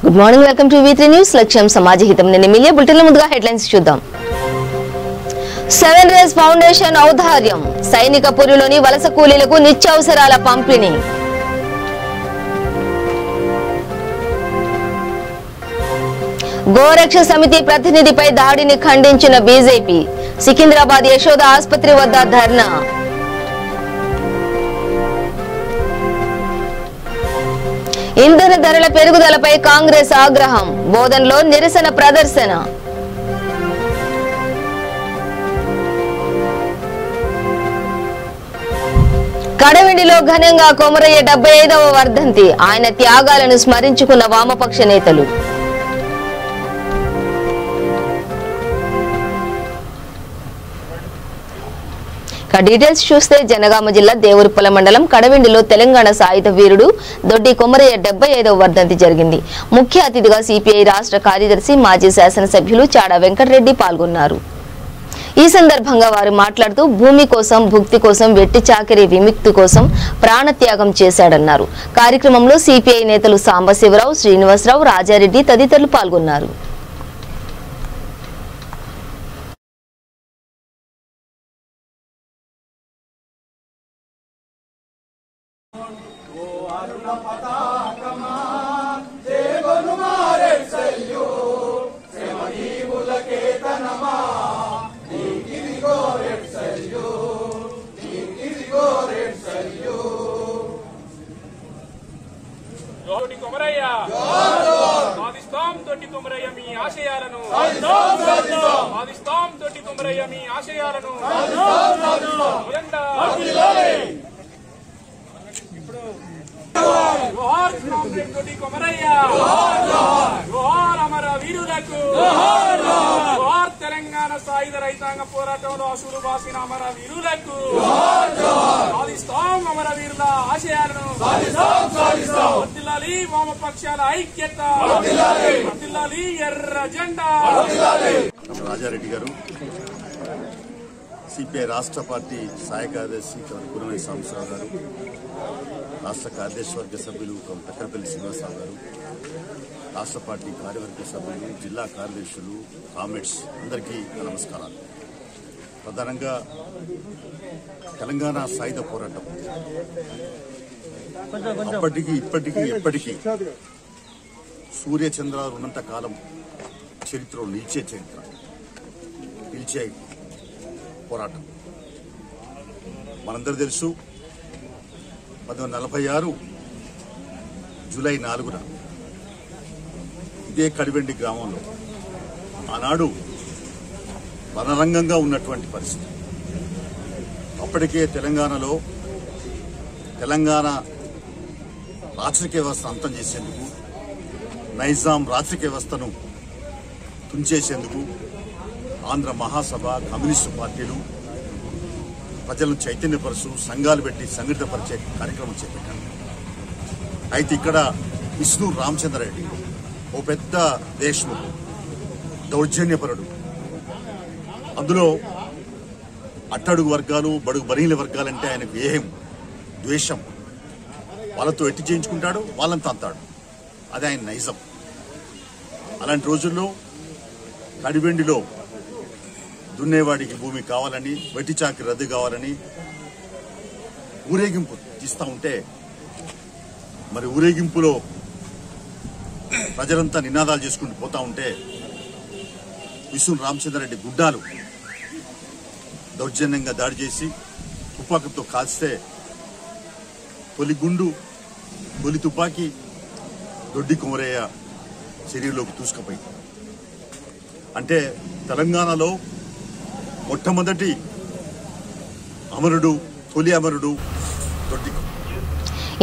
Good morning, welcome to V3 news. లక్ష్యం సమాజహితం. నేను media బులెటిన్ల ముందుగా హెడ్లైన్స్ చూద్దాం. 7 రేస్ ఫౌండేషన్ ఔదార్యం, సైనికపురిలోని వలస కూలీలకు నిత్యావసరాల పంపిణీ. గోరక్ష సమితి ప్రతినిధిపై దాడిని ఖండించిన బీజేపీ, సికింద్రాబాద్ యశోద ఆసుపత్రి వద్ద ధర్నా. ఇంధన ధరల పెరుగుదలపై కాంగ్రెస్ ఆగ్రహం, బోధన్లో నిరసన ప్రదర్శన. కడవెండిలో ఘనంగా కొమరయ్య 75వ వర్ధంతి, ఆయన త్యాగాలను స్మరించుకున్న వామపక్ష నేతలు. డీటెయిల్స్ చూస్తే జనగామ జిల్లా దేవరుపల మండలం కడవెండిలో తెలంగాణ సాయుధ వీరుడు దొడ్డి కొమరయ్య 75వ వర్ధంతి జరిగింది. ముఖ్య అతిథిగా సిపిఐ రాష్ట్ర కార్యదర్శి మాజీ శాసనసభ్యులు చాడా వెంకటరెడ్డి పాల్గొన్నారు. ఈ సందర్భంగా వారు మాట్లాడుతూ భూమి కోసం, భుక్తి కోసం, వెట్టి చాకిరీ విముక్తి కోసం ప్రాణత్యాగం చేశాడన్నారు. కార్యక్రమంలో సిపిఐ నేతలు సాంబశివరావు, శ్రీనివాసరావు, రాజారెడ్డి తదితరులు పాల్గొన్నారు. తెలంగాణ సాయుధ రైతాంగ పోరాటంలో అసూలు బాసిన అమర వీరులకు సాధిస్తాం, అమర వీరుల ఆశయాలను వర్ధిల్లాలి, వామపక్షాల ఐక్యత వర్ధిల్లాలి, ఎర్ర జెండా. రాజారెడ్డి గారు సిపిఐ రాష్ట్ర పార్టీ సహాయ కార్యదర్శి కురమయ్య సాంబశివరావు గారు, రాష్ట్ర కార్యదర్శివర్గ సభ్యులు తక్కరపల్లి శ్రీనివాసరావు గారు, రాష్ట్ర పార్టీ కార్యవర్గ సభ్యులు, జిల్లా కార్యదర్శులు, కామ్రేడ్స్ అందరికీ నమస్కారాలు. ప్రధానంగా తెలంగాణ సాయుధ పోరాటం అప్పటికీ ఇప్పటికీ ఎప్పటికీ సూర్యచంద్రాలు ఉన్నంత కాలం చరిత్రలో నిలిచే పోరాటం. మనందరూ తెలుసు, 1946 జూలై 4న ఇదే కడివెండి గ్రామంలో ఆనాడు రణరంగంగా ఉన్నటువంటి పరిస్థితి. అప్పటికే తెలంగాణలో తెలంగాణ రాచరిక వ్యవస్థ అంతం చేసేందుకు, నైజాం రాచరిక వ్యవస్థను తుంచేసేందుకు ఆంధ్ర మహాసభ, కమ్యూనిస్టు పార్టీలు ప్రజలను చైతన్యపరుచు సంఘాలు పెట్టి సంఘటితపరిచే కార్యక్రమం చేపట్టారు. అయితే ఇక్కడ విష్ణు రామచంద్రారెడ్డి ఓ పెద్ద దేశముఖ దౌర్జన్యపరుడు, అందులో అట్టడుగు వర్గాలు, బడుగు బలహీన వర్గాలంటే ఆయనకు ఏం ద్వేషం, వాళ్ళతో ఎట్టి చేయించుకుంటాడు, వాళ్ళని తంతాడు. అది ఆయన నైజం. అలాంటి రోజుల్లో కడివెండిలో దున్నేవాడికి భూమి కావాలని, వెట్టి చాకి రద్దు కావాలని ఊరేగింపు తీస్తూ ఉంటే, మరి ఊరేగింపులో ప్రజలంతా నినాదాలు చేసుకుంటూ పోతా ఉంటే విష్ణు రామచంద్రారెడ్డి గుడ్డాలు దౌర్జన్యంగా దాడి చేసి తుపాకీతో కాల్స్తే తొలి గుండు, తొలి తుపాకీ దొడ్డి కొమరయ్య శరీరంలోకి దూసుకుపోయింది. అంటే తెలంగాణలో మొట్టమొదటి అమరుడు, తొలి అమరుడు దొడ్డి.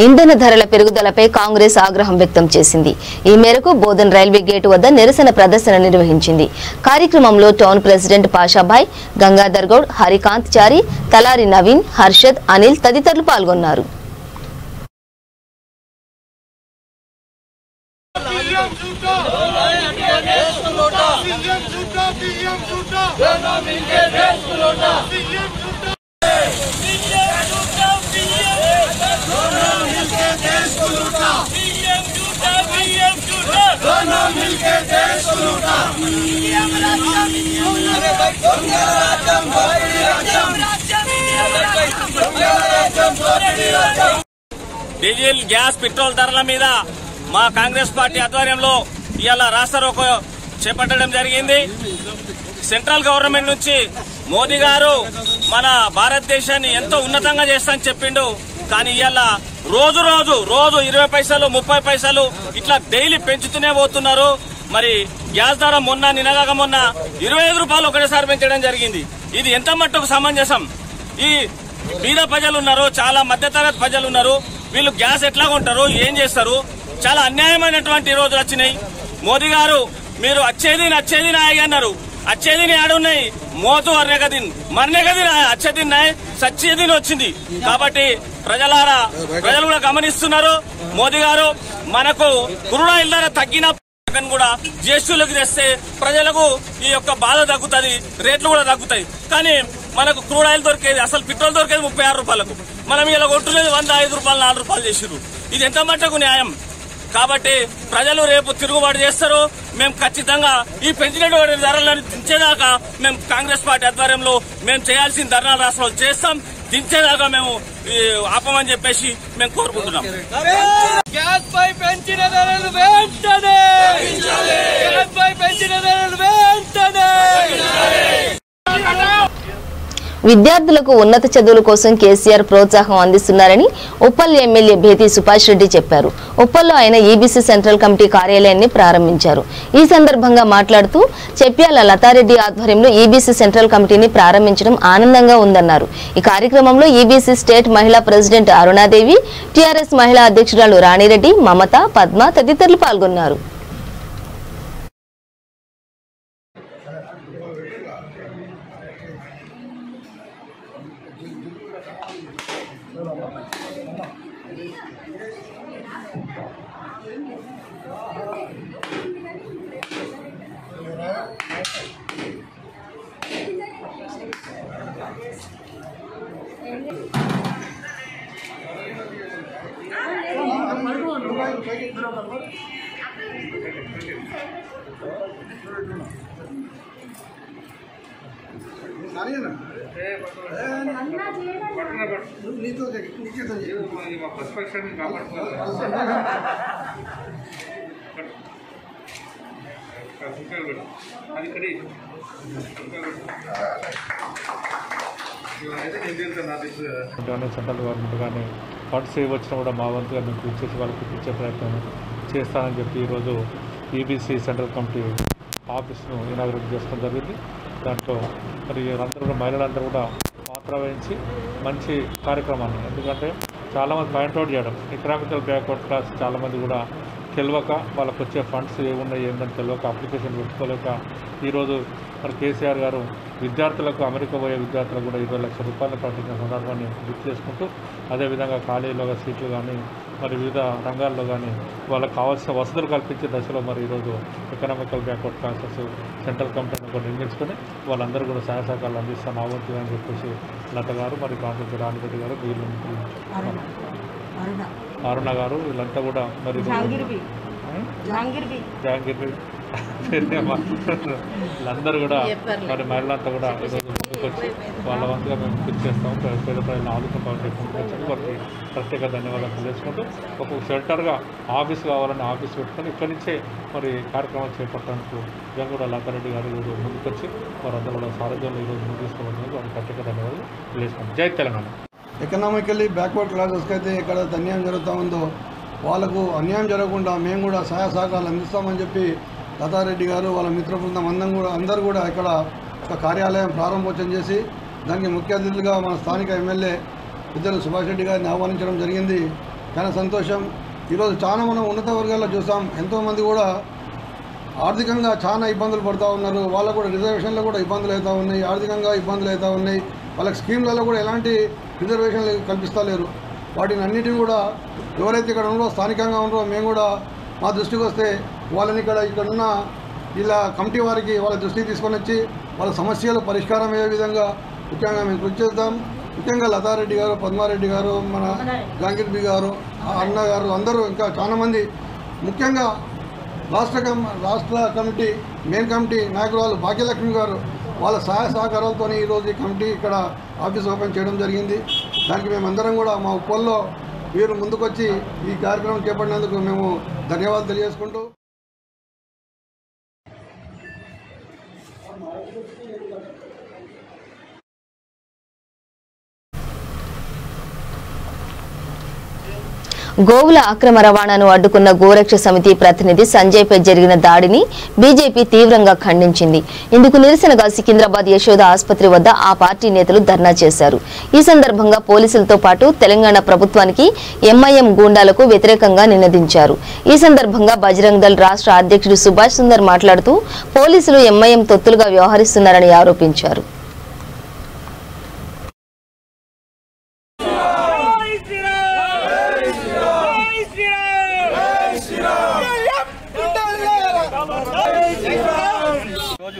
ఇంధన ధరల పెరుగుదలపై కాంగ్రెస్ ఆగ్రహం వ్యక్తం చేసింది. ఈ మేరకు బోధన్ రైల్వే గేటు వద్ద నిరసన ప్రదర్శన నిర్వహించింది. కార్యక్రమంలో టౌన్ ప్రెసిడెంట్ పాషాభాయ్, గంగాధర్ గౌడ్, హరికాంత్ చారి, తలారి నవీన్, హర్షద్, అనిల్ తదితరులు పాల్గొన్నారు. देश को लूटा, డీజిల్ గ్యాస్ పెట్రోల్ ధరల మీద మా కాంగ్రెస్ పార్టీ ఆధ్వర్యంలో ఇవాళ రాస్తా రోకో చేపట్టడం జరిగింది. సెంట్రల్ గవర్నమెంట్ నుంచి మోదీ గారు మన భారతదేశాన్ని ఎంతో ఉన్నతంగా చేస్తానని చెప్పిండు. కానీ ఇవాళ రోజు 20 పైసలు 30 పైసలు ఇట్లా డైలీ పెంచుతూనే పోతున్నారు. మరి గ్యాస్ ధర నిన్నగాక మొన్న 25 రూపాయలు ఒకటేసారి పెంచడం జరిగింది. ఇది ఎంత మట్టుకు సమంజసం? ఈ బీద ప్రజలు ఉన్నారు, చాలా మధ్యతరగతి ప్రజలు ఉన్నారు. వీళ్ళు గ్యాస్ ఎట్లా కొంటారు, ఏం చేస్తారు? చాలా అన్యాయమైనటువంటి రోజులు వచ్చినాయి. మోదీ గారు మీరు అచ్చేది నాయగా అన్నారు. अच्छे दिन आडुन्नाई మోతు అర్నేకదిన్ మర్నేకదిన్ అచ్చే దిన్ నాయ్ సచ్చే దిన్ వచ్చింది. కాబట్టి ప్రజలు కూడా గమనిస్తున్నారు. మోదీ గారు మనకు క్రూడ్ ఆయిల్ ధర తగ్గిన కూడా జిఎస్టీలోకి తెస్తే ప్రజలకు ఈ యొక్క బాధ తగ్గుతుంది, రేట్లు కూడా తగ్గుతాయి. కానీ మనకు క్రూడ్ ఆయిల్ దొరికేది, అసలు పెట్రోల్ దొరికేది 36 రూపాయలకు, మనం ఇలా కొట్టునేది 105 రూపాయలు 4 రూపాయలు చేసిరు. ఇది ఎంత మట్టుకు న్యాయం? కాబట్టి ప్రజలు రేపు తిరుగుబాటు చేస్తారు. మేము ఖచ్చితంగా ఈ పెంచినటువంటి ధరలను దించేదాకా మేము కాంగ్రెస్ పార్టీ ఆధ్వర్యంలో మేము చేయాల్సిన ధర్నా రాష్ట్రంలో చేస్తాం. దించేదాకా మేము ఆపమని చెప్పేసి మేము కోరుకుంటున్నాం. గ్యాస్ పై పెంచిన ధరలు వెంటనే, గ్యాస్ పై పెంచిన ధరలు వెంటనే. విద్యార్థులకు ఉన్నత చదువుల కోసం కేసీఆర్ ప్రోత్సాహం అందిస్తున్నారని ఉప్పల్ ఎమ్మెల్యే భేతి సుభాష్ రెడ్డి చెప్పారు. ఉప్పల్లో ఆయన ఈబీసీ సెంట్రల్ కమిటీ కార్యాలయాన్ని ప్రారంభించారు. ఈ సందర్భంగా మాట్లాడుతూ చెప్యాల లతారెడ్డి ఆధ్వర్యంలో ఈబీసీ సెంట్రల్ కమిటీని ప్రారంభించడం ఆనందంగా ఉందన్నారు. ఈ కార్యక్రమంలో ఈబీసీ స్టేట్ మహిళా ప్రెసిడెంట్ అరుణాదేవి, టీఆర్ఎస్ మహిళా అధ్యక్షురాలు రాణిరెడ్డి, మమత, పద్మ తదితరులు పాల్గొన్నారు. సెంట్రల్ గవర్నమెంట్ కానీ ఫండ్స్ వచ్చినా కూడా మా వంతుగా మేము కృషి చేసి వాళ్ళకి ఇచ్చే ప్రయత్నం చేస్తానని చెప్పి ఈరోజు ఈబీసీ సెంట్రల్ కమిటీ ఆఫీస్ను ఇనాగ్రేట్ చేసుకోవడం జరిగింది. దాంట్లో మరి అందరూ మహిళలందరూ కూడా పాత్ర వహించి మంచి కార్యక్రమాన్ని, ఎందుకంటే చాలామంది పాయింట్అవుట్ చేయడం, ఎకనామికల్ బ్యాక్వర్డ్ క్లాస్ చాలామంది కూడా తెలియక వాళ్ళకు వచ్చే ఫండ్స్ ఏమున్నాయి ఏంటని తెలియక అప్లికేషన్ పెట్టుకోలేక ఈరోజు మరి కేసీఆర్ గారు విద్యార్థులకు, అమెరికా పోయే విద్యార్థులకు కూడా 20 లక్షల రూపాయలు కట్టిన సందర్భాన్ని గుర్తు చేసుకుంటూ, అదేవిధంగా కాలేజీలో సీట్లు కానీ మరి వివిధ రంగాల్లో కానీ వాళ్ళకు కావాల్సిన వసతులు కల్పించే దశలో మరి ఈరోజు ఎకనామికల్ బ్యాక్వర్డ్ క్లాసెస్ సెంట్రల్ కమిటీని కూడా నిర్మించుకొని వాళ్ళందరూ కూడా సహాయ సహకారాలు అందిస్తాను ఆవంతుగా అని చెప్పేసి లత గారు, మరి కాంగ్రెస్ రాణిరెడ్డి గారు, వీళ్ళు అరుణ గారు, వీళ్ళంతా కూడా మరి జహాంగీర్ వీళ్ళందరూ కూడా మరి మహిళలంతా కూడా ఈరోజు ముందుకు వచ్చి వాళ్ళ వంతుగా మేము కృషి చేస్తాం. పేద ప్రజలను ఆదుకుంటామని చెప్పి ముందుకు వచ్చి వారికి ప్రత్యేక ధన్యవాదాలు తెలియజేసుకుంటూ ఒక షెల్టర్గా ఆఫీస్ కావాలని ఆఫీస్ పెట్టుకొని ఇక్కడి నుంచే మరి కార్యక్రమాలు చేపట్టడానికి ఇవన్నీ కూడా లతారెడ్డి గారు ఈరోజు ముందుకొచ్చి వారందరూ కూడా సారథ్యంలో ఈరోజు ముందు తీసుకోవడానికి వారికి ప్రత్యేక ధన్యవాదాలు తెలియజేసుకుంటాం. జై తెలంగాణ. ఎకనామికల్లీ బ్యాక్వర్డ్ క్లాసెస్కి అయితే ఎక్కడ అన్యాయం జరుగుతూ ఉందో వాళ్ళకు అన్యాయం జరగకుండా మేము కూడా సహాయ సహకారాలు అందిస్తామని చెప్పి లతారెడ్డి గారు వాళ్ళ మిత్ర బృందం అందరూ కూడా ఇక్కడ ఒక కార్యాలయం ప్రారంభోత్సవం చేసి దానికి ముఖ్య అతిథులుగా మన స్థానిక ఎమ్మెల్యే పెద్దలు సుభాష్ రెడ్డి గారిని ఆహ్వానించడం జరిగింది. చాలా సంతోషం. ఈరోజు చాలా మనం ఉన్నత వర్గాల్లో చూసాం, ఎంతోమంది కూడా ఆర్థికంగా చాలా ఇబ్బందులు పడుతూ ఉన్నారు. వాళ్ళకు కూడా రిజర్వేషన్లో కూడా ఇబ్బందులు అవుతూ ఉన్నాయి, ఆర్థికంగా ఇబ్బందులు అవుతూ ఉన్నాయి. వాళ్ళకి స్కీమ్లలో కూడా ఎలాంటి రిజర్వేషన్లు కల్పిస్తలేరు. వాటిని అన్నిటిని కూడా ఎవరైతే ఇక్కడ ఉన్నారో స్థానికంగా ఉన్నారో మేము కూడా మా దృష్టికి వస్తే వాళ్ళని ఇక్కడున్న ఇలా కమిటీ వారికి వాళ్ళ దృష్టికి తీసుకొని వచ్చి వాళ్ళ సమస్యలు పరిష్కారం అయ్యే విధంగా ముఖ్యంగా మేము కృషి చేద్దాం. ముఖ్యంగా లతారెడ్డి గారు, పద్మారెడ్డి గారు, మన జహాంగీర్ బి గారు, అన్న గారు, అందరూ ఇంకా చాలామంది, ముఖ్యంగా రాష్ట్ర కమిటీ మెయిన్ కమిటీ నాయకురాలు భాగ్యలక్ష్మి గారు వాళ్ళ సహాయ సహకారాలతో ఈరోజు ఈ కమిటీ ఇక్కడ ఆఫీస్ ఓపెన్ చేయడం జరిగింది. దానికి మేమందరం కూడా మా ఉప్పల్లో వీరు ముందుకొచ్చి ఈ కార్యక్రమం చేపట్టినందుకు మేము ధన్యవాదాలు తెలియజేసుకుంటూ గోవుల అక్రమ రవాణాను అడ్డుకున్న గోరక్ష సమితి ప్రతినిధి సంజయ్పై జరిగిన దాడిని బీజేపీ తీవ్రంగా ఖండించింది. ఇందుకు నిరసనగా సికింద్రాబాద్ యశోద ఆసుపత్రి వద్ద ఆ పార్టీ నేతలు ధర్నా చేశారు. ఈ సందర్భంగా పోలీసులతో పాటు తెలంగాణ ప్రభుత్వానికి ఎంఐఎం గూండాలకు వ్యతిరేకంగా నినదించారు. ఈ సందర్భంగా బజరంగ్ దళ్ రాష్ట్ర అధ్యక్షుడు సుభాష్ సుందర్ మాట్లాడుతూ పోలీసులు ఎంఐఎం తొత్తులుగా వ్యవహరిస్తున్నారని ఆరోపించారు.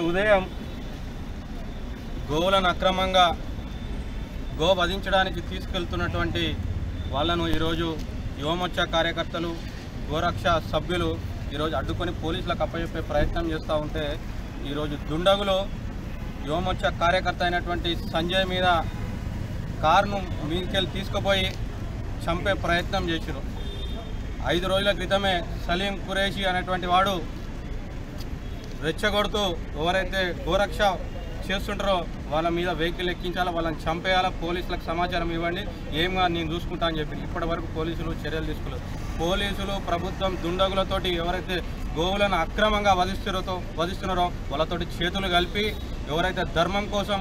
ఉదయం గోవులను అక్రమంగా వధించడానికి తీసుకెళ్తున్నటువంటి వాళ్ళను ఈరోజు యువమోర్చా కార్యకర్తలు గోరక్ష సభ్యులు ఈరోజు అడ్డుకొని పోలీసులకు అప్పచెప్పే ప్రయత్నం చేస్తూ ఉంటే ఈరోజు దుండగులు యువమోర్చా కార్యకర్త అయినటువంటి సంజయ్ మీద కారును మీదికెళ్ళి తీసుకుపోయి చంపే ప్రయత్నం చేశారు. 5 రోజుల క్రితమే సలీం ఖురేషి అనేటువంటి వాడు రెచ్చగొడుతూ ఎవరైతే గోరక్ష చేస్తుంటారో వాళ్ళ మీద వెహికల్ ఎక్కించాలా, వాళ్ళని చంపేయాలా, పోలీసులకు సమాచారం ఇవ్వండి, ఏమో నేను చూసుకుంటా అని చెప్పి ఇప్పటి వరకు పోలీసులు చర్యలు తీసుకోలేదు. పోలీసులు ప్రభుత్వం దుండగులతోటి ఎవరైతే గోవులను అక్రమంగా వధిస్తున్నారో వాళ్ళతోటి చేతులు కలిపి ఎవరైతే ధర్మం కోసం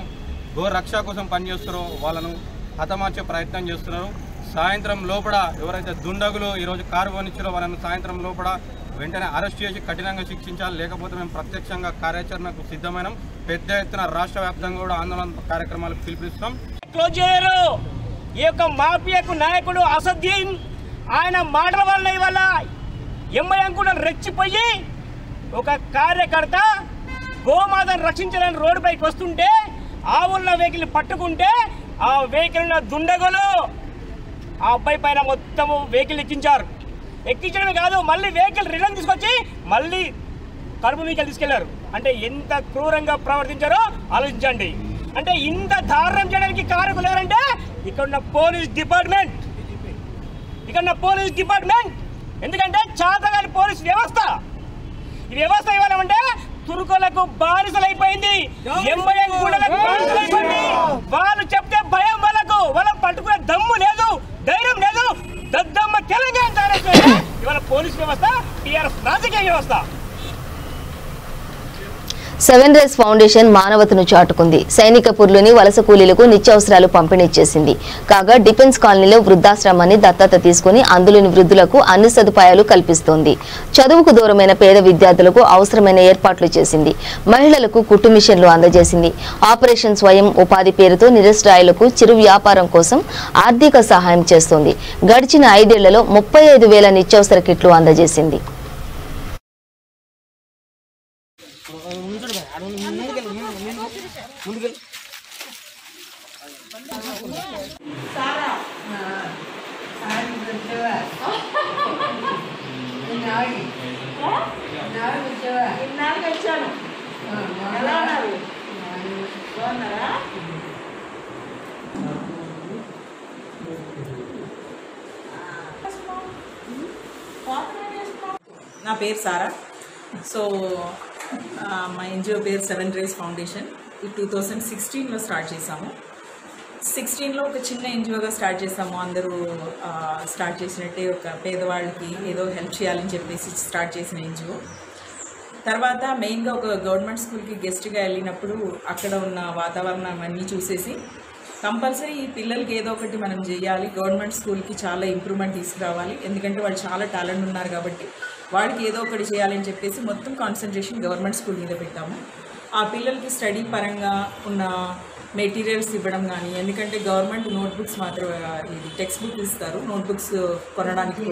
గోరక్ష కోసం పనిచేస్తారో వాళ్ళను హతమార్చే ప్రయత్నం చేస్తున్నారు. సాయంత్రం లోపల ఎవరైతే దుండగులు ఈరోజు కారు కొనిచ్చారో వాళ్ళను సాయంత్రం లోపల వెంటనే అరెస్ట్ చేసి కఠినంగా శిక్షించాలి. లేకపోతే మేము ప్రత్యక్షంగా కార్యాచరణకు సిద్ధమైన పెద్ద ఎత్తున రాష్ట్ర వ్యాప్తంగా కూడా ఆందోళన కార్యక్రమాలకు పిలుపునిస్తాం. ఈ యొక్క మాఫియాకు నాయకుడు అసద్దీన్ ఆయన మాటల వల్ల ఇవాళ ఎంఐఎం కూడా రెచ్చిపోయి ఒక కార్యకర్త గోమాతను రక్షించాలని రోడ్డుపైకి వస్తుంటే ఆవుల వెహికల్ పట్టుకుంటే ఆ వెహికల్ దుండగులు ఆ అబ్బాయి పైన మొత్తం వెహికల్ ఎక్కించడమే కాదు మళ్ళీ వెహికల్ రిటర్న్ తీసుకొచ్చి మళ్ళీ కడుపు వెహికల్ తీసుకెళ్లారు. అంటే ఎంత క్రూరంగా ప్రవర్తించారో ఆలోచించండి. అంటే ఇంత దారుణం చేయడానికి కారకులు ఎవరంటే ఇక్కడ పోలీస్ డిపార్ట్మెంట్. ఎందుకంటే చాతగాని పోలీస్ వ్యవస్థ, ఈ వ్యవస్థ ఇవ్వాలంటే తురుకులకు బానిసలైపోయింది, ఎంఐఎం గూండాలకు బానిసలైపోయింది. వాళ్ళు చెప్తే భయం, వాళ్ళకు పట్టుకునే దమ్ము లేదు, ధైర్యం లేదు. దద్దమ్మ తెలంగాణ ఇవాళ పోలీస్ వ్యవస్థ టీఆర్ఎస్ రాజకీయ వ్యవస్థ. 7 రేస్ ఫౌండేషన్ మానవతను చాటుకుంది. సైనికపూర్లోని వలస కూలీలకు నిత్యావసరాలు పంపిణీ చేసింది. కాగా డిఫెన్స్ కాలనీలో వృద్ధాశ్రమాన్ని దత్తత తీసుకుని అందులోని వృద్ధులకు అన్ని సదుపాయాలు కల్పిస్తోంది. చదువుకు దూరమైన పేద విద్యార్థులకు అవసరమైన ఏర్పాట్లు చేసింది. మహిళలకు కుట్టు మిషన్లు అందజేసింది. ఆపరేషన్ స్వయం ఉపాధి పేరుతో నిరసరాయులకు చిరు వ్యాపారం కోసం ఆర్థిక సహాయం చేస్తోంది. గడిచిన 5 ఏళ్లలో 35,000 నిత్యావసర కిట్లు అందజేసింది. నా పేరు సారా. సో మా ఎన్జిఓ పేరు 7 రేస్ ఫౌండేషన్. ఈ 2016లో స్టార్ట్ చేసాము. 16లో ఒక చిన్న ఎన్జిఓగా స్టార్ట్ చేసాము. అందరూ స్టార్ట్ చేసినట్టే ఒక పేదవాళ్ళకి ఏదో హెల్ప్ చేయాలని చెప్పేసి స్టార్ట్ చేసిన ఎన్జిఓ. తర్వాత మెయిన్గా ఒక గవర్నమెంట్ స్కూల్కి గెస్ట్గా వెళ్ళినప్పుడు అక్కడ ఉన్న వాతావరణం అన్నీ చూసేసి కంపల్సరీ ఈ పిల్లలకి ఏదో ఒకటి మనం చేయాలి, గవర్నమెంట్ స్కూల్కి చాలా ఇంప్రూవ్మెంట్ తీసుకురావాలి, ఎందుకంటే వాళ్ళు చాలా టాలెంట్ ఉన్నారు కాబట్టి వాడికి ఏదో ఒకటి చేయాలని చెప్పేసి మొత్తం కాన్సన్ట్రేషన్ గవర్నమెంట్ స్కూల్ మీద పెట్టాము. ఆ పిల్లలకి స్టడీ పరంగా ఉన్న మెటీరియల్స్ ఇవ్వడం కానీ, ఎందుకంటే గవర్నమెంట్ నోట్బుక్స్ మాత్రమే ఇది టెక్స్ట్ బుక్ ఇస్తారు, నోట్బుక్స్ కొనడానికి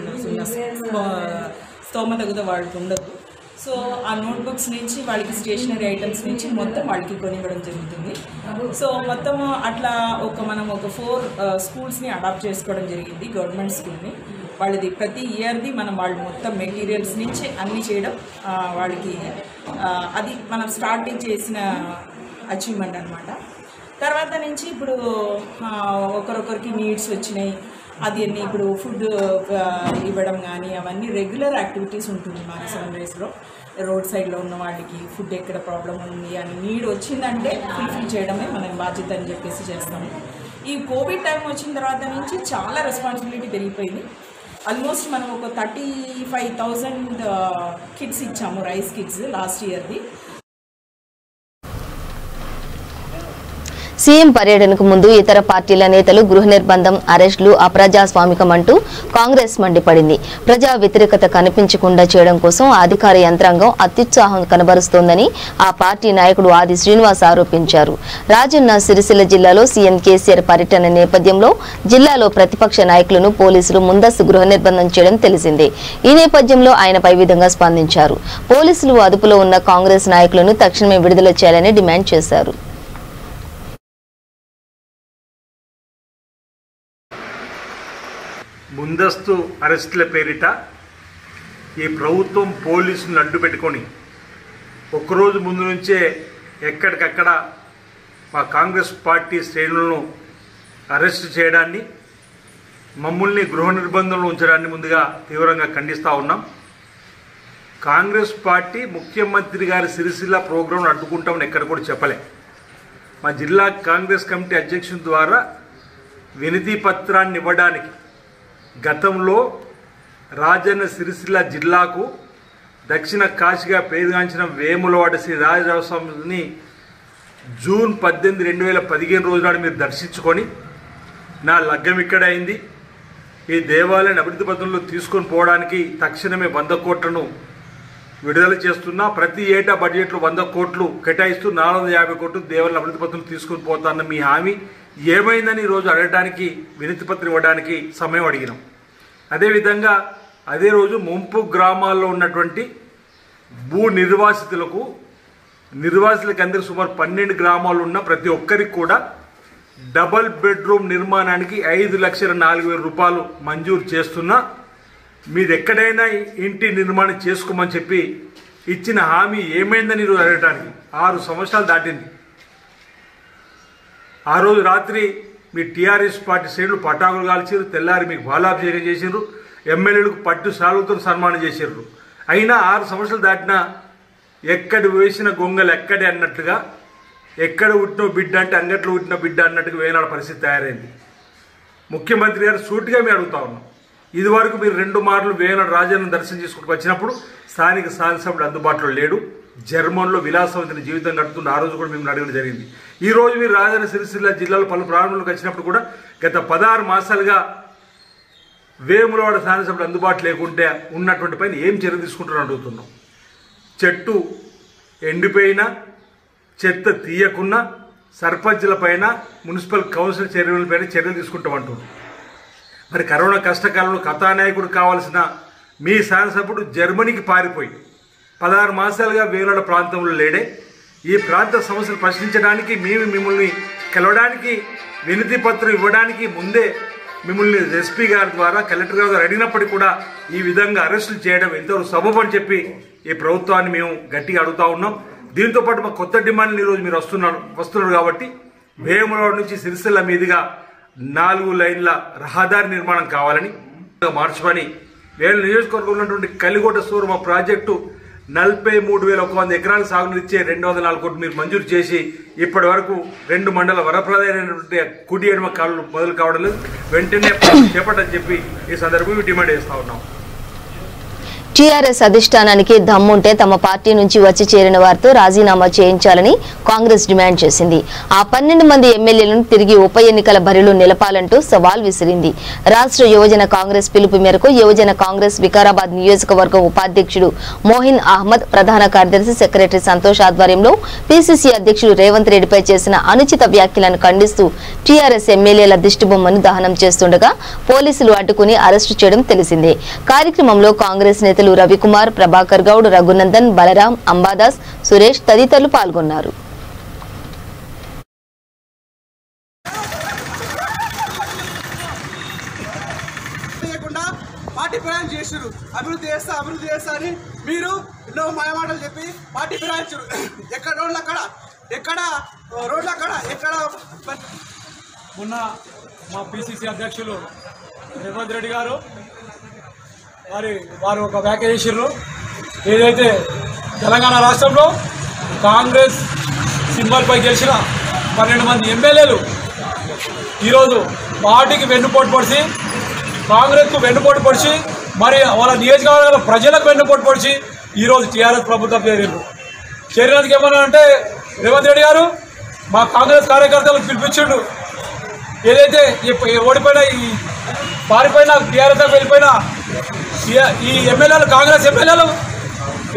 స్తోమత కూడా వాళ్ళకి ఉండదు. సో ఆ నోట్బుక్స్ నుంచి వాళ్ళకి స్టేషనరీ ఐటమ్స్ నుంచి మొత్తం వాళ్ళకి కొనివ్వడం జరుగుతుంది. సో మొత్తం అట్లా మనం ఒక 4 స్కూల్స్ని అడాప్ట్ చేసుకోవడం జరిగింది, గవర్నమెంట్ స్కూల్ని. వాళ్ళది ప్రతి ఇయర్ది వాళ్ళు మొత్తం మెటీరియల్స్ నుంచి అన్నీ చేయడం వాళ్ళకి అది మనం స్టార్టింగ్ చేసిన అచీవ్మెంట్ అనమాట. తర్వాత నుంచి ఇప్పుడు ఒకరొకరికి నీడ్స్ వచ్చినాయి, అది అన్నీ ఇప్పుడు ఫుడ్ ఇవ్వడం కానీ అవన్నీ రెగ్యులర్ యాక్టివిటీస్ ఉంటుంది మన 7 Raysలో. రోడ్ సైడ్లో ఉన్న వాళ్ళకి ఫుడ్ ఎక్కడ ప్రాబ్లం ఉంది అని నీడ్ వచ్చిందంటే ఫుల్ఫిల్ చేయడమే మన బాధ్యత అని చెప్పేసి చేస్తాము. ఈ కోవిడ్ టైం వచ్చిన తర్వాత నుంచి చాలా రెస్పాన్సిబిలిటీ పెరిగిపోయింది. ఆల్మోస్ట్ మనం ఒక 35,000 కిట్స్ ఇచ్చాము, రైస్ కిట్స్ లాస్ట్ ఇయర్ది. సీఎం పర్యటనకు ముందు ఇతర పార్టీల నేతలు గృహ నిర్బంధం, అరెస్టులు అప్రజాస్వామికమంటూ కాంగ్రెస్ మండిపడింది. ప్రజా వ్యతిరేకత కనిపించకుండా చేయడం కోసం అధికార యంత్రాంగం అత్యుత్సాహం కనబరుస్తోందని ఆ పార్టీ నాయకుడు ఆది శ్రీనివాస్ ఆరోపించారు. రాజన్న సిరిసిల్ల జిల్లాలో సీఎం కేసీఆర్ పర్యటన నేపథ్యంలో జిల్లాలో ప్రతిపక్ష నాయకులను పోలీసులు ముందస్తు గృహ నిర్బంధం చేయడం తెలిసిందే. ఈ నేపథ్యంలో ఆయనపై విధంగా స్పందించారు. పోలీసులు అదుపులో ఉన్న కాంగ్రెస్ నాయకులను తక్షణమే విడుదల చేయాలని డిమాండ్ చేశారు. ముందస్తు అరెస్టుల పేరిట ఈ ప్రభుత్వం పోలీసులను అడ్డు పెట్టుకొని ఒక్కరోజు ముందు నుంచే ఎక్కడికక్కడ మా కాంగ్రెస్ పార్టీ శ్రేణులను అరెస్టు చేయడాన్ని, మమ్మల్ని గృహ నిర్బంధంలో ఉంచడాన్ని ముందుగా తీవ్రంగా ఖండిస్తూ ఉన్నాం. కాంగ్రెస్ పార్టీ ముఖ్యమంత్రి గారి సిరిసిల్ల ప్రోగ్రాంను అడ్డుకుంటామని ఎక్కడ కూడా చెప్పలే. మా జిల్లా కాంగ్రెస్ కమిటీ అధ్యక్షుని ద్వారా వినతి పత్రాన్ని ఇవ్వడానికి గతంలో రాజన్న సిరిసిల్ల జిల్లాకు దక్షిణ కాశీగా పేరుగాంచిన వేములవాడ శ్రీ రాజరాజస్వామిని జూన్ 18, 2015 రోజు నాడు మీరు దర్శించుకొని నా లగ్గం ఇక్కడే అయింది, ఈ దేవాలయాన్ని అభివృద్ధి పథంలో తీసుకొని పోవడానికి తక్షణమే 100 కోట్లను విడుదల చేస్తున్నా, ప్రతి ఏటా బడ్జెట్లో 100 కోట్లు కేటాయిస్తూ 450 కోట్లు దేవాలయ అభివృద్ధి పథంలో తీసుకొని పోతాన్న మీ హామీ ఏమైందని ఈరోజు అడగడానికి, వినతి పత్రం ఇవ్వడానికి సమయం అడిగినాం. అదేవిధంగా అదే రోజు ముంపు గ్రామాల్లో ఉన్నటువంటి భూ నిర్వాసితులకు అందరూ సుమారు 12 గ్రామాలు ఉన్న ప్రతి ఒక్కరికి కూడా డబల్ బెడ్రూమ్ నిర్మాణానికి 5,04,000 రూపాయలు మంజూరు చేస్తున్నా, మీరు ఎక్కడైనా ఇంటి నిర్మాణం చేసుకోమని చెప్పి ఇచ్చిన హామీ ఏమైందని ఈరోజు అడగడానికి 6 సంవత్సరాలు దాటింది. ఆ రోజు రాత్రి మీ టీఆర్ఎస్ పార్టీ శ్రేణులు పటాకులు కాల్చారు, తెల్లారి మీకు బాలాభిషేకం చేసారు, ఎమ్మెల్యేలకు పట్టు సాలుతో సన్మానం చేశారు. అయినా 6 సంవత్సరాలు దాటినా ఎక్కడ వేసిన గొంగలు ఎక్కడే అన్నట్టుగా, ఎక్కడ పుట్టిన బిడ్డ అంటే అంగట్లో పుట్టిన బిడ్డ అన్నట్టుగా వేనాడు పరిస్థితి తయారైంది. ముఖ్యమంత్రి గారు సూటిగా మేము అడుగుతా ఉన్నాం, ఇదివరకు మీరు 2 మార్లు వేనాడు రాజాను దర్శనం చేసుకుంటూ వచ్చినప్పుడు స్థానిక శాసనసభ్యుడు అందుబాటులో లేడు, జర్మన్లో విలాసవంతమైన జీవితం గడుపుతున్న ఆ రోజు కూడా మేము అడగడం జరిగింది. ఈ రోజు మీరు రాజన్న సిరిసిల్ల జిల్లాలో పలు ప్రారంభంలోకి వచ్చినప్పుడు కూడా గత 16 మాసాలుగా వేములవాడ శాసనసభ్యుడు అందుబాటులో లేకుంటే ఉన్నటువంటి పైన ఏం చర్య తీసుకుంటారని అడుగుతున్నాం. చెట్టు ఎండిపోయినా, చెత్త తీయకున్నా సర్పంచుల పైన, మున్సిపల్ కౌన్సిల్ చర్యలపైన చర్యలు తీసుకుంటామంటున్నాం. మరి కరోనా కష్టకాలంలో కథానాయకుడు కావాల్సిన మీ శాసనసభ్యుడు జర్మనీకి పారిపోయి 16 మాసాలుగా వేలాడ ప్రాంతంలో లేడే. ఈ ప్రాంత సమస్యలు ప్రశ్నించడానికి, మిమ్మల్ని కలవడానికి, వినతి పత్రం ఇవ్వడానికి ముందే మిమ్మల్ని ఎస్పీ గారి ద్వారా, కలెక్టర్ గారి ద్వారా అడిగినప్పటికీ కూడా ఈ విధంగా అరెస్టులు చేయడం ఎంతవరకు సబబు అని చెప్పి ఈ ప్రభుత్వాన్ని మేము గట్టిగా అడుగుతా ఉన్నాం. దీంతో పాటు మా కొత్త డిమాండ్లు ఈరోజు మీరు వస్తున్నారు కాబట్టి వేములవాడ నుంచి సిరిసిల్ల మీదుగా 4 లైన్ల రహదారి నిర్మాణం కావాలని మార్చుకొని వేల నియోజకవర్గంలో ఉన్నటువంటి కలిగోట సూరమ ప్రాజెక్టు 43,100 ఎకరాలకు సాగునిచ్చే 204 కోట్లు మీరు మంజూరు చేసి ఇప్పటి వరకు 2 మండల వరప్రదాయమైనటువంటి కుడి ఎడమ కాళ్ళు మొదలు కావడం లేదు, వెంటనే చేపట్టని చెప్పి ఈ సందర్భంగా డిమాండ్ చేస్తా ఉన్నాం. టీఆర్ఎస్ అధిష్టానానికి దమ్ముంటే తమ పార్టీ నుంచి వచ్చి చేరిన వారితో రాజీనామా చేయించాలని కాంగ్రెస్ డిమాండ్ చేసింది. ఆ 12 మంది ఎమ్మెల్యేలను తిరిగి ఉప ఎన్నికల బరిలో నిలపాలంటూ సవాల్ విసిరింది. రాష్ట్ర యువజన కాంగ్రెస్ పిలుపు మేరకు యువజన కాంగ్రెస్ వికారాబాద్ నియోజకవర్గం ఉపాధ్యక్షుడు మోహిన్ అహ్మద్, ప్రధాన కార్యదర్శి సెక్రటరీ సంతోష్ ఆధ్వర్యంలో పీసీసీ అధ్యక్షుడు రేవంత్ రెడ్డిపై చేసిన అనుచిత వ్యాఖ్యలను ఖండిస్తూ టీఆర్ఎస్ ఎమ్మెల్యేల దిష్టిబొమ్మను దహనం చేస్తుండగా పోలీసులు అడ్డుకుని అరెస్టు చేయడం తెలిసిందే. కార్యక్రమంలో కాంగ్రెస్ నేతలు రవికుమార్, ప్రభాకర్ గౌడ్, రఘునందన్, బలరాం, అంబాదాస్, సురేష్ తదితరులు పాల్గొన్నారు. పార్టీ పార్టీ ఫిరాయించి చేసారు. అభివృద్ధి చేస్తా అని మీరు ఎన్నో మాయమాటలు చెప్పి పార్టీ ఫిరాయించారు. ఎక్కడ రోడ్లు అక్కడ, ఎక్కడ రోడ్లు అక్కడ, ఎక్కడ. మొన్న మా పిసిసి అధ్యక్షులు రేవంత్ రెడ్డి గారు వారు ఒక వ్యాఖ్య చేసిర్రు. ఏదైతే తెలంగాణ రాష్ట్రంలో కాంగ్రెస్ సింబల్పై గెలిచిన 12 మంది ఎమ్మెల్యేలు ఈరోజు పార్టీకి వెన్నుపోటు పొడిచి, కాంగ్రెస్కు వెన్నుపోటు పొడిచి, మరి వాళ్ళ నియోజకవర్గాల ప్రజలకు వెన్నుపోటు పొడిచి ఈరోజు టీఆర్ఎస్ ప్రభుత్వం చేరినందుకు ఏమన్నా అంటే రేవంత్ రెడ్డి గారు మా కాంగ్రెస్ కార్యకర్తలకు పిలిపించిండు. ఏదైతే ఓడిపోయిన ఈ పారిపోయిన టీఆర్ఎస్ వెళ్ళిపోయిన ఈ ఎమ్మెల్యేలు, కాంగ్రెస్ ఎమ్మెల్యేలు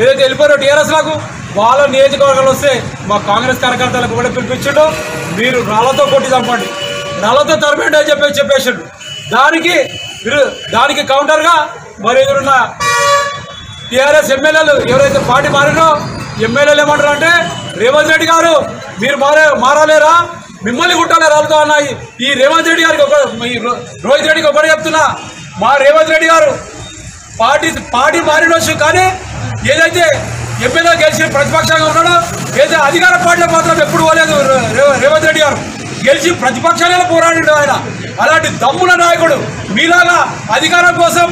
ఏదైతే వెళ్ళిపోయారో టీఆర్ఎస్లకు, వాళ్ళ నియోజకవర్గాలు వస్తే మా కాంగ్రెస్ కార్యకర్తలకు కూడా పిలిపించిండు. మీరు రాళ్లతో కొట్టి చంపండి, రాళ్లతో తరమేండి అని చెప్పేసిండు. దానికి కౌంటర్గా మరి ఎదురున్న టీఆర్ఎస్ ఎమ్మెల్యేలు ఎవరైతే పార్టీ మారినో ఎమ్మెల్యేలు ఏమంటారు అంటే రేవంత్ రెడ్డి గారు మీరు మారాలేరా, మిమ్మల్ని కుట్టాలి రాళ్ళతో అన్నాయి. ఈ రేవంత్ రెడ్డి గారికి రోహిత్ రెడ్డికి ఒకటి చెప్తున్నా, మా రేవంత్ రెడ్డి గారు పార్టీ మారినొచ్చు కానీ ఏదైతే ఎమ్మెల్యే గెలిచి ప్రతిపక్షంగా ఉన్నాడో, ఏదైతే అధికార పార్టీలో మాత్రం ఎప్పుడు పోలేదు రేవంత్ రెడ్డి గారు. గెలిచి ప్రతిపక్షాలే పోరాడాడు ఆయన. అలాంటి దమ్ముల నాయకుడు మీలాగా అధికారం కోసం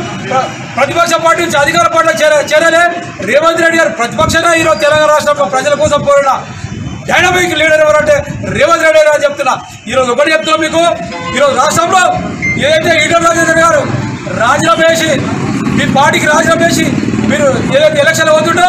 ప్రతిపక్ష పార్టీ నుంచి అధికార పార్టీలో చేరలే రేవంత్ రెడ్డి గారు. ప్రతిపక్షంగా ఈరోజు తెలంగాణ రాష్ట్రంలో ప్రజల కోసం పోరాడిన డైనమిక్ లీడర్ ఎవరంటే రేవంత్ రెడ్డి గారు చెప్తున్నా. ఈరోజు ఒకటి చెప్తున్నా మీకు, ఈరోజు రాష్ట్రంలో ఏదైతే ఈటల రాజేందర్ గారు రాజీనామా చేసి మీ పార్టీకి రాజీనామా చేసి మీరు ఏదైతే ఎలక్షన్లు అవుతుండో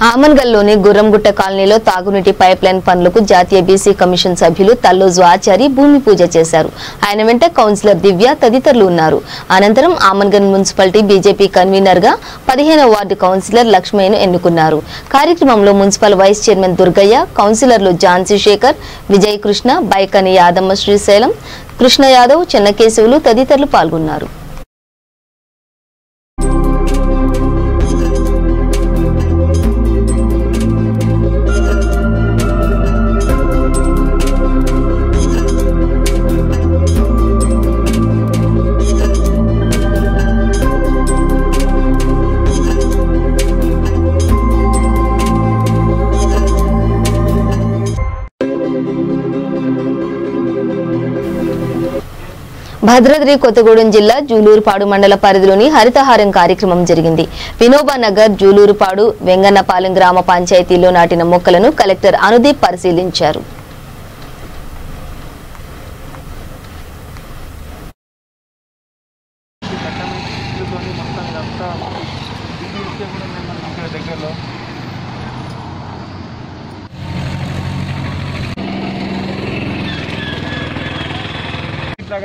ఆమన్గల్లోని గుర్రంగుట్ట కాలనీలో తాగునీటి పైప్ లైన్ పనులకు జాతీయ బీసీ కమిషన్ సభ్యులు తల్లోజు ఆచారి భూమి పూజ చేశారు. ఆయన వెంట కౌన్సిలర్ దివ్య తదితరులు ఉన్నారు. అనంతరం ఆమన్గల్ మున్సిపాలిటీ బీజేపీ కన్వీనర్ గా 15వ వార్డు కౌన్సిలర్ లక్ష్మయ్యను ఎన్నుకున్నారు. కార్యక్రమంలో మున్సిపల్ వైస్ చైర్మన్ దుర్గయ్య, కౌన్సిలర్లు ఝాన్సీ శేఖర్, విజయ్ కృష్ణ, బైకని యాదమ్మ, శ్రీశైలం, కృష్ణ యాదవ్, చెన్నకేశవులు తదితరులు పాల్గొన్నారు. భద్రాద్రి కొత్తగూడెం జిల్లా జూలూరుపాడు మండల పరిధిలోని హరితహారం కార్యక్రమం జరిగింది. వినోబా నగర్, జూలూరుపాడు, వెంగన్నపాలెం గ్రామ పంచాయతీల్లో నాటిన మొక్కలను కలెక్టర్ అనుదీప్ పరిశీలించారు.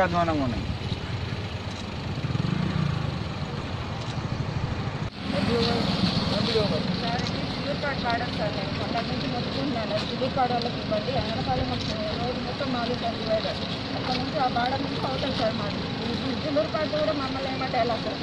అధ్వానంగా ఉన్నాయి. జూలూరుపాడు వాళ్ళకి ఇవ్వండి, అంగనపాలెం రోడ్డు మొత్తం మాది సార్ డివైడర్. అక్కడ నుంచి ఆ బాడ నుంచి అవుతాయి సార్ మాది. జూలూరుపాడు కూడా మమ్మల్ని ఏమంటే ఎలా సార్?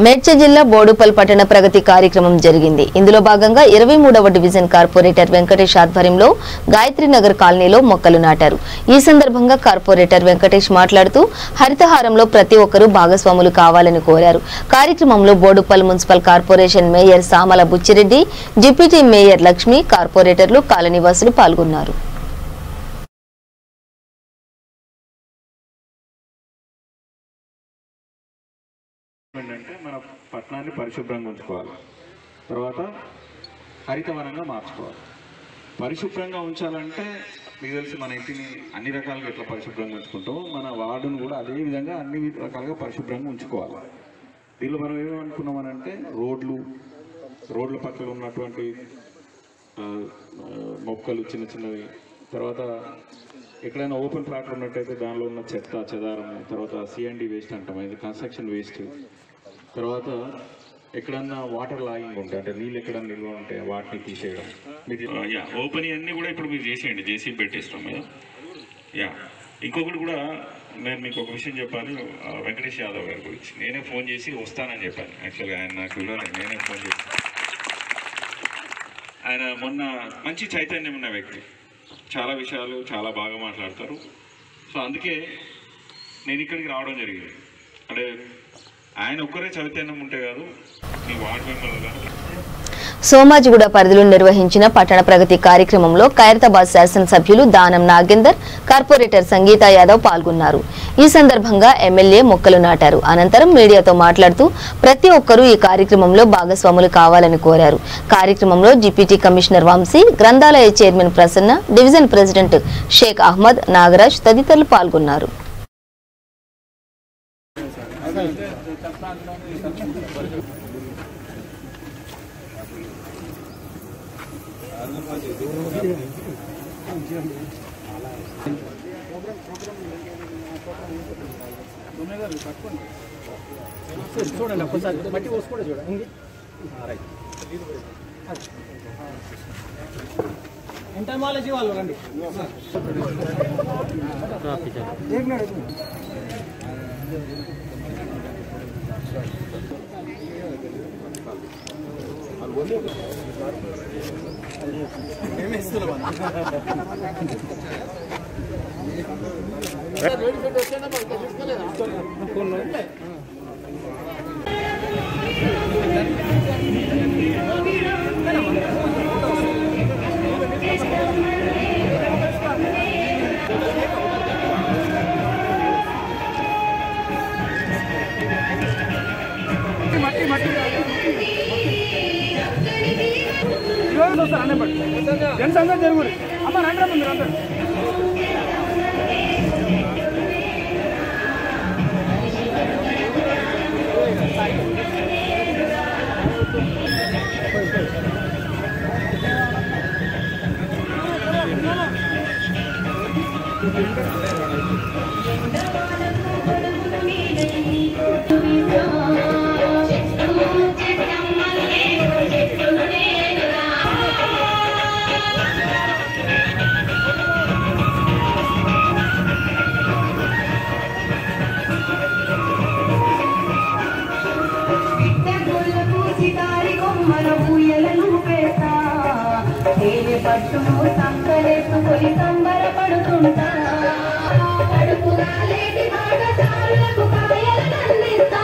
మేడ్చల్ జిల్లా బోడుపల్ పట్టణ ప్రగతి కార్యక్రమం జరిగింది. ఇందులో భాగంగా 23వ డివిజన్ కార్పొరేటర్ వెంకటేష్ ఆధ్వర్యంలో గాయత్రి నగర్ కాలనీలో మొక్కలు నాటారు. ఈ సందర్భంగా కార్పొరేటర్ వెంకటేష్ మాట్లాడుతూ హరితహారంలో ప్రతి ఒక్కరూ భాగస్వాములు కావాలని కోరారు. కార్యక్రమంలో Boduppal municipal corporation mayor Samala Buchi Reddy, deputy mayor Lakshmi, కార్పొరేటర్లు, కాలనీవాసులు పాల్గొన్నారు. ఏంటంటే మన పట్టణాన్ని పరిశుభ్రంగా ఉంచుకోవాలి, తర్వాత హరితవనంగా మార్చుకోవాలి. పరిశుభ్రంగా ఉంచాలంటే మీకు తెలిసి మన ఇంటిని అన్ని రకాలుగా ఎట్లా పరిశుభ్రంగా ఉంచుకుంటామో మన వార్డును కూడా అదే విధంగా అన్ని రకాలుగా పరిశుభ్రంగా ఉంచుకోవాలి. దీనిలో మనం ఏమనుకున్నామనంటే రోడ్ల పక్కన ఉన్నటువంటి మొక్కలు చిన్న చిన్నవి, తర్వాత ఎక్కడైనా ఓపెన్ ప్లాట్ ఉన్నట్టయితే దానిలో ఉన్న చెత్త చెదారం, తర్వాత సిఎండి వేస్ట్ అంటాం, ఇది కన్స్ట్రక్షన్ వేస్ట్, తర్వాత ఎక్కడన్నా వాటర్ లాగింగ్ ఉంటాయి అంటే నీళ్ళు ఎక్కడన్నా నిల్వ ఉంటే వాటిని తీసేయడం. మీరు ఓపెన్ అన్నీ కూడా ఇప్పుడు మీరు చేసేయండి, జేసీబీ పెట్టేస్తాం కదా. యా, ఇంకొకటి కూడా నేను మీకు ఒక విషయం చెప్పాలి. వెంకటేష్ యాదవ్ గారి గురించి నేనే ఫోన్ చేసి వస్తానని చెప్పాను. యాక్చువల్గా ఆయన నాకు నేనే ఫోన్ చేసి, ఆయన మొన్న మంచి చైతన్యం ఉన్న వ్యక్తి, చాలా విషయాలు చాలా బాగా మాట్లాడతారు. సో అందుకే నేను ఇక్కడికి రావడం జరిగింది. అంటే ఆయన ఒక్కరే చైతన్యం ఉంటే కాదు, మీ వార్డు మెంబర్లు కానీ. సోమాజిగూడ పరిధిలో నిర్వహించిన పట్టణ ప్రగతి కార్యక్రమంలో ఖైరతాబాద్ శాసనసభ్యులు దానం నాగేందర్, కార్పొరేటర్ సంగీత యాదవ్ పాల్గొన్నారు. ఈ సందర్భంగా ఎమ్మెల్యే మొక్కలు నాటారు. అనంతరం మీడియాతో మాట్లాడుతూ ప్రతి ఒక్కరూ ఈ కార్యక్రమంలో భాగస్వాములు కావాలని కోరారు. కార్యక్రమంలో డిప్యూటీ కమిషనర్ వంశీ, గ్రంథాలయ chairman Prasanna, division president Sheikh Ahmed, Nagaraj తదితరులు పాల్గొన్నారు. చూడండి ఒక్కసారి మట్టి పోసి కూడా చూడండి. ఎంటమాలజీ వాళ్ళు రండి. జనసంఘ జరుగురు అమ్మ రండి మీరు అందరూ. పట్టును సంకలేసుకొని సంబరపడుతుంటా కడుపుగా లేటి భాగశాలకు కాయలను అందిస్తా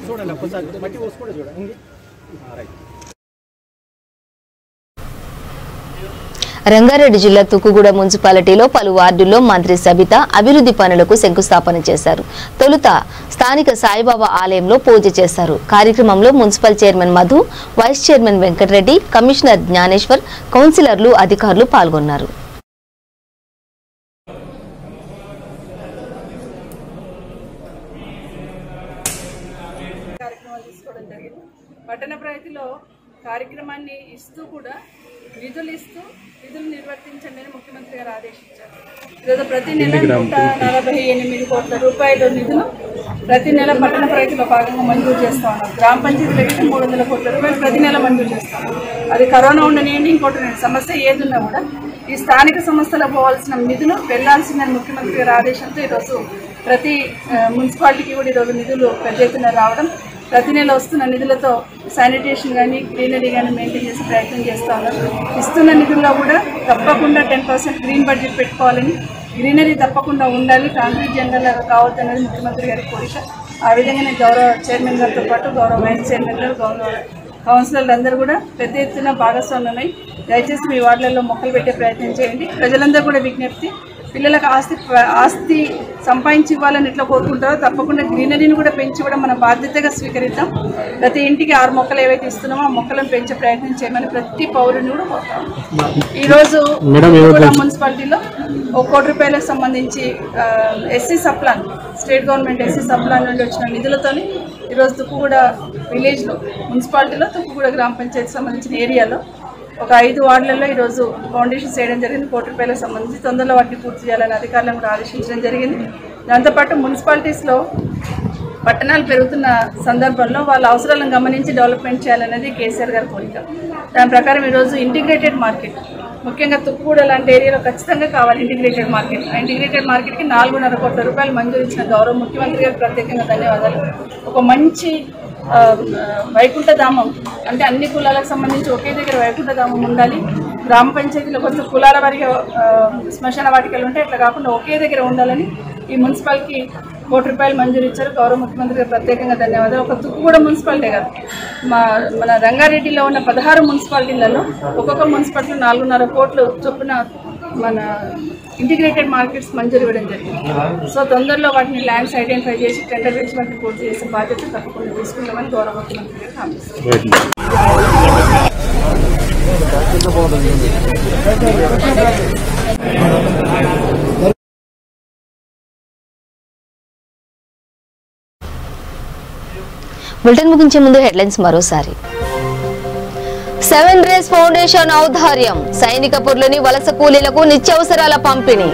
చూడండి ఒక్కసారి మట్టి పోసి కూడా చూడండి. రంగారెడ్డి జిల్లా తుక్కుగూడ మున్సిపాలిటీలో పలు వార్డుల్లో మంత్రి సబిత అభివృద్ధి పనులకు శంకుస్థాపన చేశారు. తొలుత స్థానిక సాయిబాబా ఆలయంలో పూజ చేశారు. కార్యక్రమంలో municipal chairman Madhu, vice chairman Venkatareddy, commissioner Jnaneshwar, కౌన్సిలర్లు, అధికారులు పాల్గొన్నారు. పట్టణ ప్రగతిలో కార్యక్రమాన్ని ఇస్తూ కూడా నిధులు నిర్వర్తించండి అని ముఖ్యమంత్రి గారు ఆదేశించారు. ఈరోజు ప్రతి నెల 148 కోట్ల రూపాయల నిధులు ప్రతి నెల పట్టణ ప్రగతిలో భాగంగా మంజూరు చేస్తా ఉన్నారు. గ్రామ పంచాయతీలకి 300 కోట్ల రూపాయలు ప్రతి నెల మంజూరు చేస్తాం. అది కరోనా ఉండనివ్వండి, ఇంకోటి సమస్య ఏదున్నా కూడా ఈ స్థానిక సంస్థలో పోవాల్సిన నిధులు వెళ్లాల్సిందని ముఖ్యమంత్రి గారి ఆదేశంతో ఈరోజు ప్రతి మున్సిపాలిటీకి కూడా ఈరోజు నిధులు పెద్ద ఎత్తున రావడం, ప్రతి నెల వస్తున్న నిధులతో శానిటేషన్ కానీ గ్రీనరీ కానీ మెయింటైన్ చేసే ప్రయత్నం చేస్తూ ఉన్నారు. ఇస్తున్న నిధుల్లో కూడా తప్పకుండా 10% గ్రీన్ బడ్జెట్ పెట్టుకోవాలని, గ్రీనరీ తప్పకుండా ఉండాలి, కాంక్రీట్ జంగల్ కావద్దు అనేది ముఖ్యమంత్రి గారి కోరిక. ఆ విధంగానే గౌరవ చైర్మన్ గారితో పాటు గౌరవ వైస్ చైర్మన్ గారు, గౌరవ కౌన్సిలర్లు అందరూ కూడా పెద్ద ఎత్తున భాగస్వామ్యమై దయచేసి మీ వార్డులలో మొక్కలు పెట్టే ప్రయత్నం చేయండి. ప్రజలందరూ కూడా విజ్ఞప్తి, పిల్లలకు ఆస్తి సంపాదించి ఇవ్వాలని ఎట్లా కోరుకుంటారో తప్పకుండా గ్రీనరీని కూడా పెంచి ఇవ్వడం మన బాధ్యతగా స్వీకరిద్దాం. ప్రతి ఇంటికి 6 మొక్కలు ఏవైతే ఇస్తున్నామో ఆ మొక్కలను పెంచే ప్రయత్నం చేయమని ప్రతి పౌరుని కూడా కోరుతాం. ఈరోజు మున్సిపాలిటీలో 1 కోటి రూపాయలకు సంబంధించి SC sub plan state government SC sub plan నుండి వచ్చిన నిధులతోని ఈరోజు తుక్కుగూడ విలేజ్లో మున్సిపాలిటీలో తుక్కుగూడ గ్రామ పంచాయతీ సంబంధించిన ఏరియాలో ఒక 5 వార్డులలో ఈరోజు ఫౌండేషన్స్ చేయడం జరిగింది. 1 కోటి రూపాయలకు సంబంధించి తొందరలో వాటిని పూర్తి చేయాలని అధికారులను కూడా ఆదేశించడం జరిగింది. దాంతోపాటు మున్సిపాలిటీస్లో పట్టణాలు పెరుగుతున్న సందర్భంలో వాళ్ళ అవసరాలను గమనించి డెవలప్మెంట్ చేయాలనేది కేసీఆర్ గారి కోరిక. దాని ప్రకారం ఈరోజు ఇంటిగ్రేటెడ్ మార్కెట్ ముఖ్యంగా తుక్కుగూడ లాంటి ఏరియాలో ఖచ్చితంగా కావాలి ఇంటిగ్రేటెడ్ మార్కెట్. ఆ ఇంటిగ్రేటెడ్ మార్కెట్కి 4.5 కోట్ల రూపాయలు మంజూరు ఇచ్చిన గౌరవ ముఖ్యమంత్రి గారికి ప్రత్యేకంగా ధన్యవాదాలు. ఒక మంచి వైకుంఠధామం అంటే అన్ని కులాలకు సంబంధించి ఒకే దగ్గర వైకుంఠధామం ఉండాలి. గ్రామ పంచాయతీలో కొంచెం కులాల వారిగా శ్మశాన వాటికలు ఉంటే అట్లా కాకుండా ఒకే దగ్గర ఉండాలని ఈ మున్సిపాలిటీకి 1 కోటి రూపాయలు మంజూరు ఇచ్చారు. గౌరవ ముఖ్యమంత్రి గారు ప్రత్యేకంగా ధన్యవాదాలు. ఒక తుక్కుగూడ మున్సిపాలిటీ కాదు, మన రంగారెడ్డిలో ఉన్న 16 మున్సిపాలిటీలలో ఒక్కొక్క మున్సిపాలిటీలో 4.5 కోట్లు చొప్పున మన ఇంటిగ్రేటెడ్ మార్కెట్స్ మంజూరు ఇవ్వడం జరిగింది. సో తొందరలో వాటిని ల్యాండ్స్ ఐడెంటిఫై చేసి టెండర్ వేసి వాటిని పూర్తి చేసే బాధ్యత తప్పకుండా తీసుకుంటామని గౌరవ ముఖ్యమంత్రి గారు హామీ. బులెటిన్ ముగించే ముందు హెడ్లైన్స్ మరోసారి. 7 రేస్ ఫౌండేషన్ ఔదార్యం సైనికపూర్లోని వలస కూలీలకు నిత్యావసరాల పంపిణీ.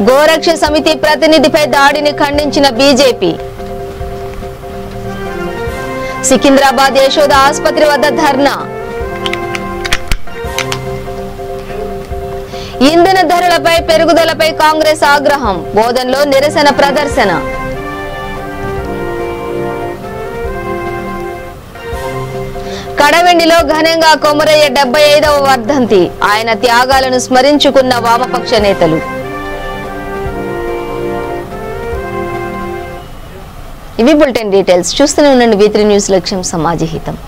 గోరక్ష సమితి ప్రతినిధిపై దాడిని ఖండించిన బీజేపీ. సికింద్రాబాద్ యశోద ఆసుపత్రి వద్ద ధర్నా. ఇంధన ధరలపై పెరుగుదలపై కాంగ్రెస్ ఆగ్రహం, బోధన్లో నిరసన ప్రదర్శన. కడవెండిలో ఘనంగా కొమరయ్య 75వ వర్ధంతి, ఆయన త్యాగాలను స్మరించుకున్న వామపక్ష నేతలు. ఇవి బులెటిన్ డీటెయిల్స్. చూస్తూనే ఉండండి V3 న్యూస్, లక్ష్యం సమాజ హితం.